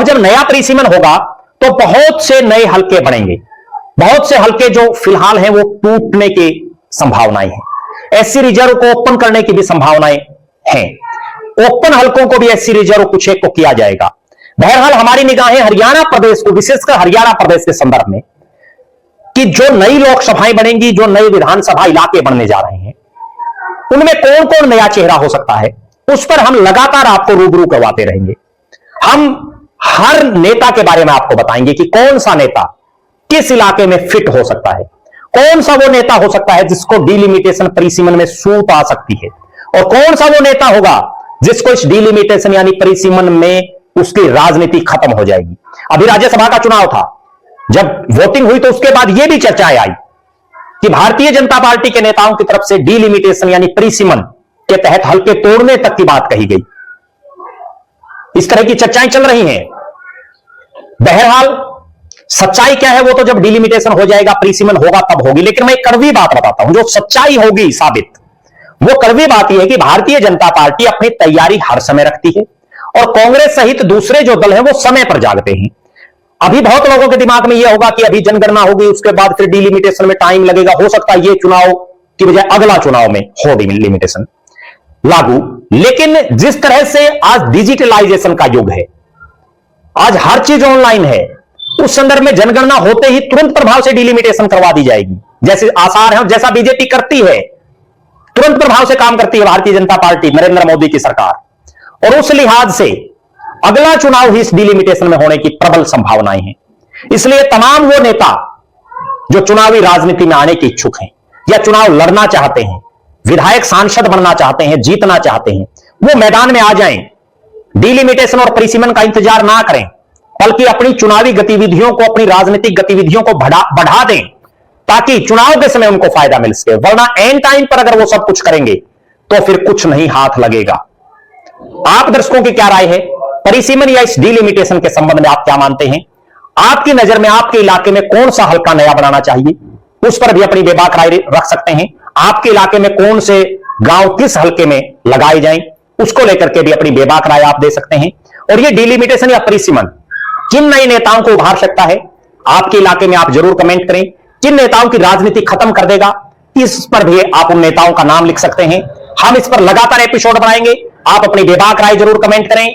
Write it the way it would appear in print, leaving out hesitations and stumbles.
जब नया परिसीमन होगा तो बहुत से नए हलके बनेंगे, बहुत से हलके जो फिलहाल हैं वो टूटने की संभावनाएं हैं। एससी रिजर्व को ओपन करने की भी संभावनाएं हैं। ओपन हलकों को भी एससी रिजर्व कुछ एक को किया जाएगा। बहरहाल हमारी निगाहें हरियाणा प्रदेश को, विशेषकर हरियाणा प्रदेश के संदर्भ में, कि जो नई लोकसभाएं बनेंगी, जो नए विधानसभा इलाके बनने जा रहे हैं, उनमें कौन कौन नया चेहरा हो सकता है, उस पर हम लगातार आपको रूबरू करवाते रहेंगे। हम हर नेता के बारे में आपको बताएंगे कि कौन सा नेता किस इलाके में फिट हो सकता है, कौन सा वो नेता हो सकता है जिसको डिलिमिटेशन परिसीमन में सूट आ सकती है, और कौन सा वो नेता होगा जिसको इस डिलिमिटेशन यानी परिसीमन में उसकी राजनीति खत्म हो जाएगी। अभी राज्यसभा का चुनाव था, जब वोटिंग हुई तो उसके बाद यह भी चर्चाएं आई कि भारतीय जनता पार्टी के नेताओं की तरफ से डिलिमिटेशन यानी परिसीमन के तहत हल्के तोड़ने तक की बात कही गई। इस तरह की चर्चाएं चल रही हैं। बहरहाल सच्चाई क्या है वो तो जब डिलिमिटेशन हो जाएगा, परिसीमन होगा तब होगी। लेकिन मैं एक कड़वी बात बताता हूं, जो सच्चाई होगी साबित, वो कड़वी बात यह है कि भारतीय जनता पार्टी अपनी तैयारी हर समय रखती है और कांग्रेस सहित दूसरे जो दल हैं वो समय पर जागते हैं। अभी बहुत लोगों के दिमाग में यह होगा कि अभी जनगणना होगी, उसके बाद फिर डिलिमिटेशन में टाइम लगेगा, हो सकता है ये चुनाव की बजाय अगला चुनाव में हो डिलिमिटेशन लागू। लेकिन जिस तरह से आज डिजिटलाइजेशन का युग है, आज हर चीज ऑनलाइन है, उस संदर्भ में जनगणना होते ही तुरंत प्रभाव से डिलिमिटेशन करवा दी जाएगी, जैसे आसार है, जैसा बीजेपी करती है, तुरंत प्रभाव से काम करती है भारतीय जनता पार्टी, नरेंद्र मोदी की सरकार। और उस लिहाज से अगला चुनाव ही इस डिलिमिटेशन में होने की प्रबल संभावनाएं हैं। इसलिए तमाम वो नेता जो चुनावी राजनीति में आने के इच्छुक हैं या चुनाव लड़ना चाहते हैं, विधायक सांसद बनना चाहते हैं, जीतना चाहते हैं, वो मैदान में आ जाएं। डिलिमिटेशन और परिसीमन का इंतजार ना करें, बल्कि अपनी चुनावी गतिविधियों को, अपनी राजनीतिक गतिविधियों को बढ़ा दें, ताकि चुनाव के समय उनको फायदा मिल सके। वरना एंड टाइम पर अगर वो सब कुछ करेंगे तो फिर कुछ नहीं हाथ लगेगा। आप दर्शकों की क्या राय है, परिसीमन या इस डिलिमिटेशन के संबंध में आप क्या मानते हैं? आपकी नजर में आपके इलाके में कौन सा हल्का नया बनाना चाहिए, उस पर भी अपनी बेबाक राय रख सकते हैं। आपके इलाके में कौन से गांव किस हल्के में लगाए जाएं, उसको लेकर के भी अपनी बेबाक राय आप दे सकते हैं। और ये डिलिमिटेशन या परिसीमन किन नए नेताओं को उभार सकता है, आपके इलाके में आप जरूर कमेंट करें। किन नेताओं की राजनीति खत्म कर देगा, इस पर भी आप उन नेताओं का नाम लिख सकते हैं। हम इस पर लगातार एपिसोड बनाएंगे। आप अपनी बेबाक राय जरूर कमेंट करें।